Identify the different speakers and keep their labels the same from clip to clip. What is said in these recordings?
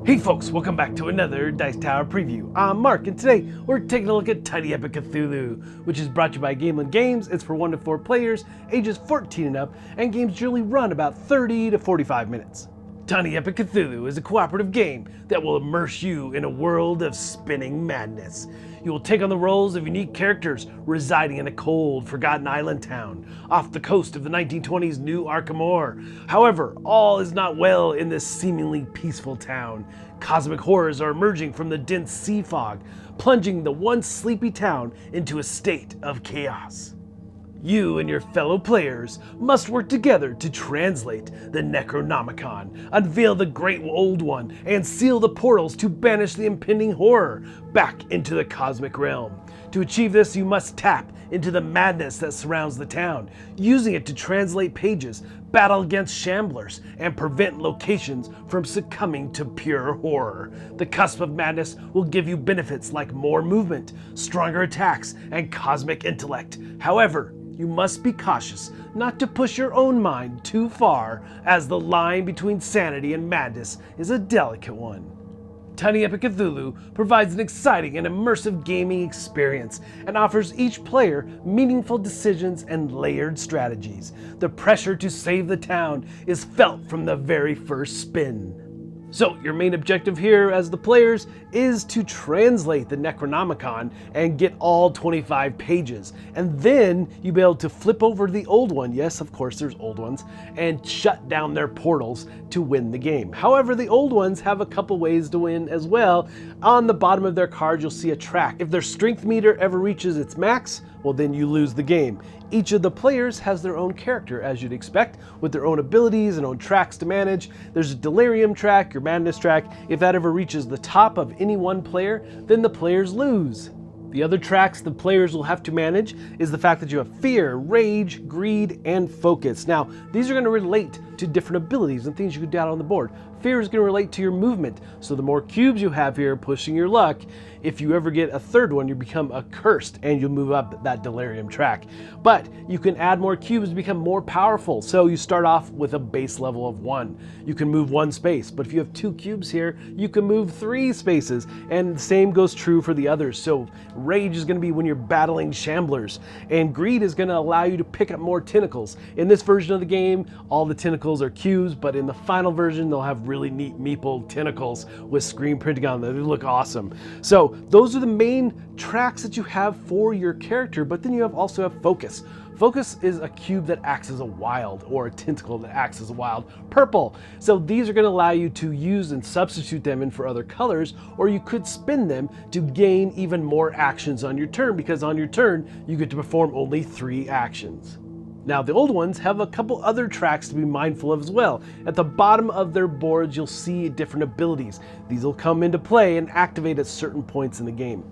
Speaker 1: Hey folks, welcome back to another Dice Tower preview. I'm Mark, and today we're taking a look at Tiny Epic Cthulhu, which is brought to you by Gameland Games. It's for 1 to 4 players, ages 14 and up, and games generally run about 30 to 45 minutes. Tiny Epic Cthulhu is a cooperative game that will immerse you in a world of spinning madness. You will take on the roles of unique characters residing in a cold, forgotten island town off the coast of the 1920s New Arkhamoore. However, all is not well in this seemingly peaceful town. Cosmic horrors are emerging from the dense sea fog, plunging the once sleepy town into a state of chaos. You and your fellow players must work together to translate the Necronomicon, unveil the Great Old One, and seal the portals to banish the impending horror back into the cosmic realm. To achieve this, you must tap into the madness that surrounds the town, using it to translate pages, battle against shamblers, and prevent locations from succumbing to pure horror. The cusp of madness will give you benefits like more movement, stronger attacks, and cosmic intellect. However, you must be cautious not to push your own mind too far, as the line between sanity and madness is a delicate one. Tiny Epic Cthulhu provides an exciting and immersive gaming experience and offers each player meaningful decisions and layered strategies. The pressure to save the town is felt from the very first spin. So your main objective here as the players is to translate the Necronomicon and get all 25 pages. And then you'll be able to flip over the old one, yes, of course there's old ones, and shut down their portals to win the game. However, the old ones have a couple ways to win as well. On the bottom of their card, you'll see a track. If their strength meter ever reaches its max, well then you lose the game. Each of the players has their own character, as you'd expect, with their own abilities and own tracks to manage. There's a delirium track, your madness track. If that ever reaches the top of any one player, then the players lose. The other tracks the players will have to manage is the fact that you have fear, rage, greed, and focus. Now, these are going to relate to different abilities and things you can do out on the board. Fear is going to relate to your movement, so the more cubes you have here pushing your luck, if you ever get a third one, you become accursed and you'll move up that delirium track. But you can add more cubes to become more powerful, so you start off with a base level of 1. You can move 1 space, but if you have 2 cubes here, you can move 3 spaces, and the same goes true for the others. So rage is going to be when you're battling shamblers, and greed is going to allow you to pick up more tentacles. In this version of the game, all the tentacles are cubes, but in the final version, they'll have really neat meeple tentacles with screen printing on them. They look awesome. So those are the main tracks that you have for your character, but then you also have focus. Focus is a cube that acts as a wild, or a tentacle that acts as a wild purple. So these are going to allow you to use and substitute them in for other colors, or you could spin them to gain even more actions on your turn, because on your turn you get to perform only 3 actions. Now, the old ones have a couple other tracks to be mindful of as well. At the bottom of their boards, you'll see different abilities. These will come into play and activate at certain points in the game.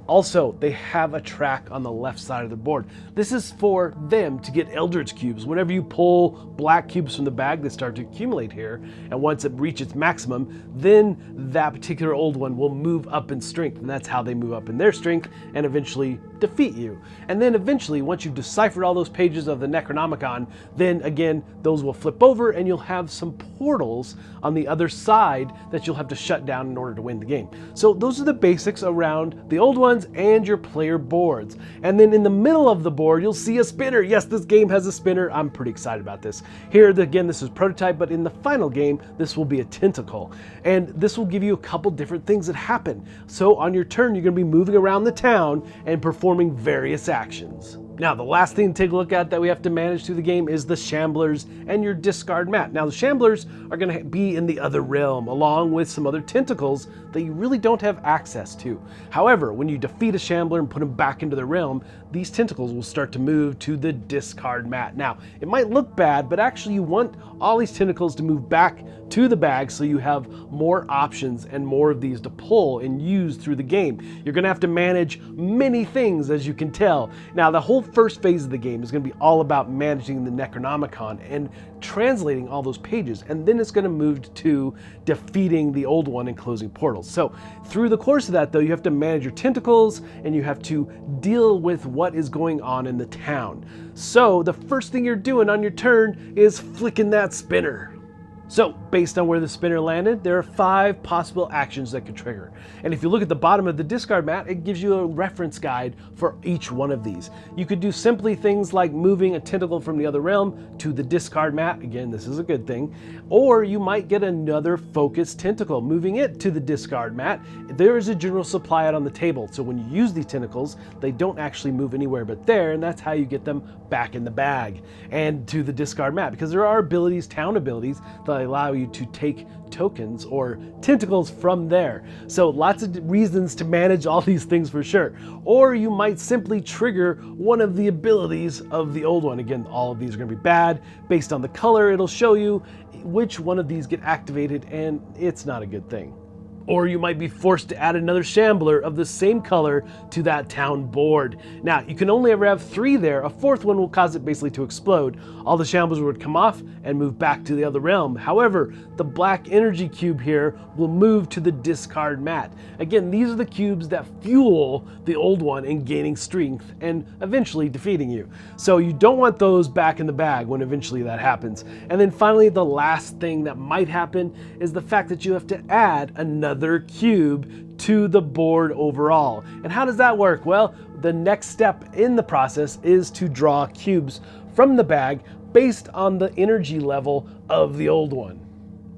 Speaker 1: Also, they have a track on the left side of the board. This is for them to get Eldritch cubes. Whenever you pull black cubes from the bag, they start to accumulate here. And once it reaches maximum, then that particular old one will move up in strength. And that's how they move up in their strength and eventually defeat you. And then eventually, once you've deciphered all those pages of the Necronomicon, then again, those will flip over and you'll have some portals on the other side that you'll have to shut down in order to win the game. So those are the basics around the old ones and your player boards. And then in the middle of the board, you'll see a spinner. Yes, this game has a spinner. I'm pretty excited about this. Here, again, this is prototype, but in the final game, this will be a tentacle. And this will give you a couple different things that happen. So on your turn, you're going to be moving around the town and performing various actions. Now, the last thing to take a look at that we have to manage through the game is the shamblers and your discard mat. Now, the shamblers are going to be in the other realm, along with some other tentacles that you really don't have access to. However, when you defeat a shambler and put them back into the realm, these tentacles will start to move to the discard mat. Now, it might look bad, but actually you want all these tentacles to move back to the bag so you have more options and more of these to pull and use through the game. You're going to have to manage many things, as you can tell. Now, the whole first phase of the game is going to be all about managing the Necronomicon and translating all those pages, and then it's going to move to defeating the old one and closing portals. So through the course of that, though, you have to manage your tentacles and you have to deal with what is going on in the town. So the first thing you're doing on your turn is flicking that spinner. So, based on where the spinner landed, there are 5 possible actions that could trigger. And if you look at the bottom of the discard mat, it gives you a reference guide for each one of these. You could do simply things like moving a tentacle from the other realm to the discard mat. Again, this is a good thing. Or you might get another focused tentacle, moving it to the discard mat. There is a general supply out on the table, so when you use these tentacles, they don't actually move anywhere but there, and that's how you get them back in the bag and to the discard mat, because there are abilities, town abilities, that allow you to take tokens or tentacles from there. So lots of reasons to manage all these things for sure. Or you might simply trigger one of the abilities of the old one. Again, all of these are going to be bad. Based on the color, it'll show you which one of these get activated, and it's not a good thing. Or you might be forced to add another shambler of the same color to that town board. Now, you can only ever have 3 there. A 4th one will cause it basically to explode. All the shamblers would come off and move back to the other realm. However, the black energy cube here will move to the discard mat. Again, these are the cubes that fuel the old one in gaining strength and eventually defeating you. So you don't want those back in the bag when eventually that happens. And then finally, the last thing that might happen is the fact that you have to add another cube to the board overall. And how does that work? Well, the next step in the process is to draw cubes from the bag based on the energy level of the old one.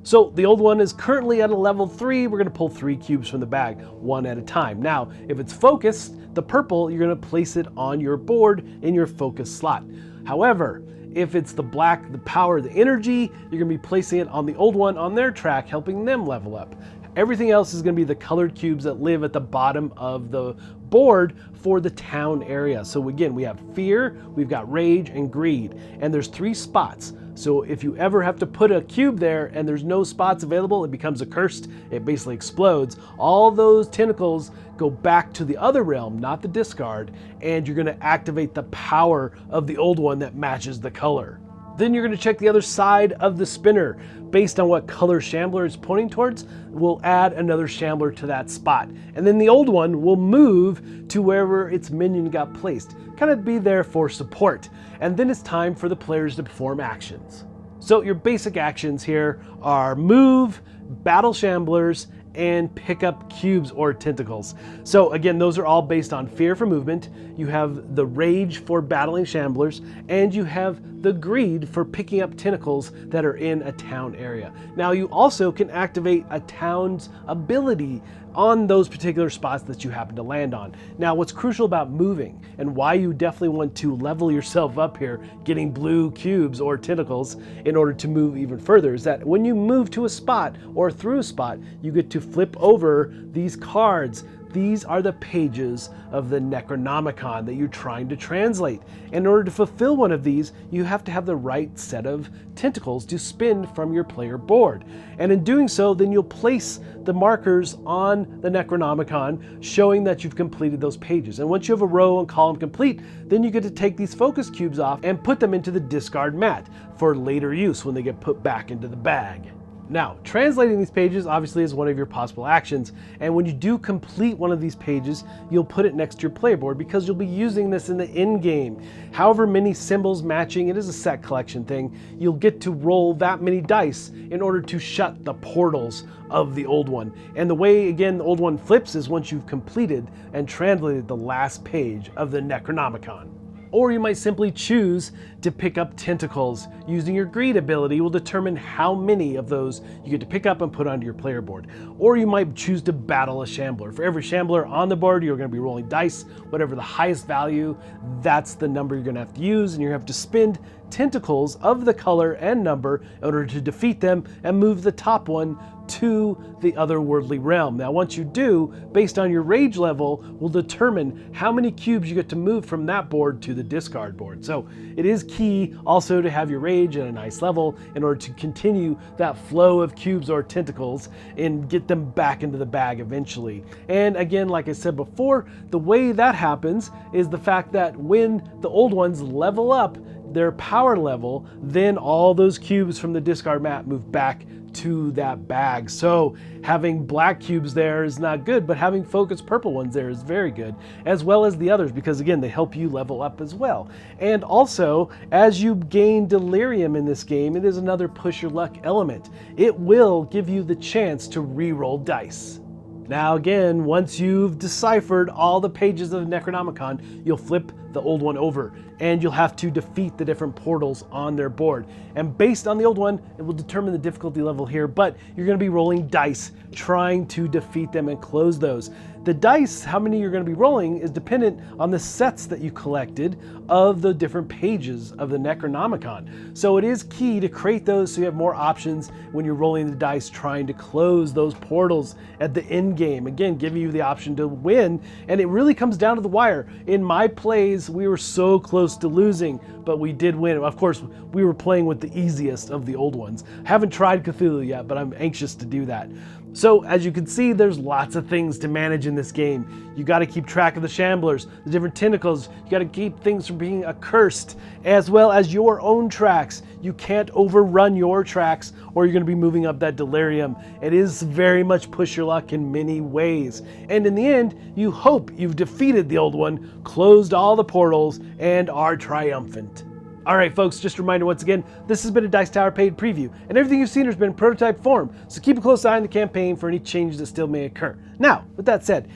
Speaker 1: So the old one is currently at a level 3. We're going to pull 3 cubes from the bag, one at a time. Now, if it's focused, the purple, you're going to place it on your board in your focus slot. However, if it's the black, the power, the energy, you're going to be placing it on the old one on their track, helping them level up. Everything else is going to be the colored cubes that live at the bottom of the board for the town area. So again, we have fear, we've got rage, and greed. And there's 3 spots. So if you ever have to put a cube there and there's no spots available, it becomes accursed, it basically explodes. All those tentacles go back to the other realm, not the discard, and you're going to activate the power of the old one that matches the color. Then you're going to check the other side of the spinner. Based on what color shambler is pointing towards, we'll add another shambler to that spot. And then the old one will move to wherever its minion got placed. Kind of be there for support. And then it's time for the players to perform actions. So your basic actions here are move, battle shamblers, and pick up cubes or tentacles. So again, those are all based on fear for movement. You have the rage for battling shamblers, and you have the greed for picking up tentacles that are in a town area. Now you also can activate a town's ability on those particular spots that you happen to land on. Now, what's crucial about moving and why you definitely want to level yourself up here, getting blue cubes or tentacles in order to move even further, is that when you move to a spot or through a spot, you get to flip over these cards. These are the pages of the Necronomicon that you're trying to translate. In order to fulfill one of these, you have to have the right set of tentacles to spin from your player board. And in doing so, then you'll place the markers on the Necronomicon showing that you've completed those pages. And once you have a row and column complete, then you get to take these focus cubes off and put them into the discard mat for later use when they get put back into the bag. Now, translating these pages obviously is one of your possible actions, and when you do complete one of these pages, you'll put it next to your player board because you'll be using this in the end game. However many symbols matching, it is a set collection thing, you'll get to roll that many dice in order to shut the portals of the old one. And the way, again, the old one flips is once you've completed and translated the last page of the Necronomicon. Or you might simply choose to pick up tentacles. Using your greed ability will determine how many of those you get to pick up and put onto your player board. Or you might choose to battle a shambler. For every shambler on the board, you're going to be rolling dice. Whatever the highest value, that's the number you're going to have to use, and you're going to have to spend tentacles of the color and number in order to defeat them and move the top one to the otherworldly realm. Now, once you do, based on your rage level, will determine how many cubes you get to move from that board to the discard board. So it is key also to have your rage at a nice level in order to continue that flow of cubes or tentacles and get them back into the bag eventually. And again, like I said before, the way that happens is the fact that when the old ones level up their power level, then all those cubes from the discard mat move back to that bag. So having black cubes there is not good, but having focused purple ones there is very good, as well as the others, because again, they help you level up as well. And also, as you gain delirium in this game, it is another push your luck element. It will give you the chance to re-roll dice. Now again, once you've deciphered all the pages of the Necronomicon, you'll flip the old one over and you'll have to defeat the different portals on their board. And based on the old one, it will determine the difficulty level here, but you're going to be rolling dice trying to defeat them and close those. The dice, how many you're going to be rolling, is dependent on the sets that you collected of the different pages of the Necronomicon. So it is key to create those so you have more options when you're rolling the dice trying to close those portals at the end game. Again, giving you the option to win, and it really comes down to the wire. In my plays, we were so close to losing, but we did win. Of course, we were playing with the easiest of the old ones. Haven't tried Cthulhu yet, but I'm anxious to do that. So as you can see, there's lots of things to manage in this game. You got to keep track of the shamblers, the different tentacles. You got to keep things from being accursed, as well as your own tracks. You can't overrun your tracks or you're going to be moving up that delirium. It is very much push your luck in many ways. And in the end, you hope you've defeated the old one, closed all the portals, and are triumphant. Alright folks, just a reminder once again, this has been a Dice Tower paid preview, and everything you've seen has been in prototype form, so keep a close eye on the campaign for any changes that still may occur. Now, with that said,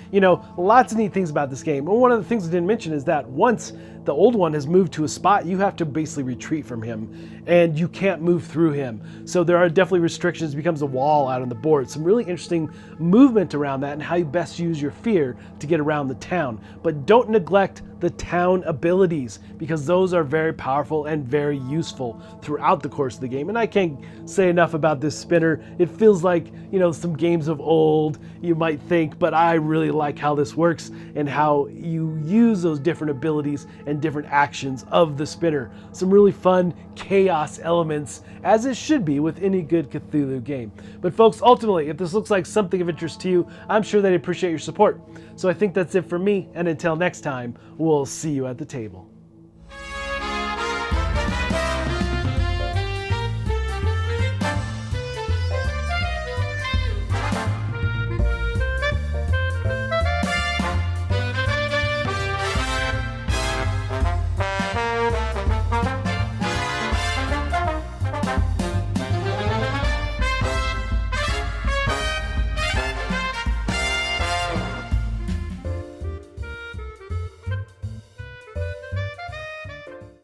Speaker 1: lots of neat things about this game, and one of the things I didn't mention is that once the old one has moved to a spot, you have to basically retreat from him, and you can't move through him. So there are definitely restrictions. It becomes a wall out on the board. Some really interesting movement around that and how you best use your fear to get around the town. But don't neglect the town abilities, because those are very powerful and very useful throughout the course of the game. And I can't say enough about this spinner. It feels like, some games of old, you might think, but I really like how this works and how you use those different abilities and different actions of the spinner. Some really fun chaos elements, as it should be with any good Cthulhu game. But folks, ultimately, if this looks like something of interest to you, I'm sure they'd appreciate your support. So I think that's it for me, and until next time, we'll see you at the table.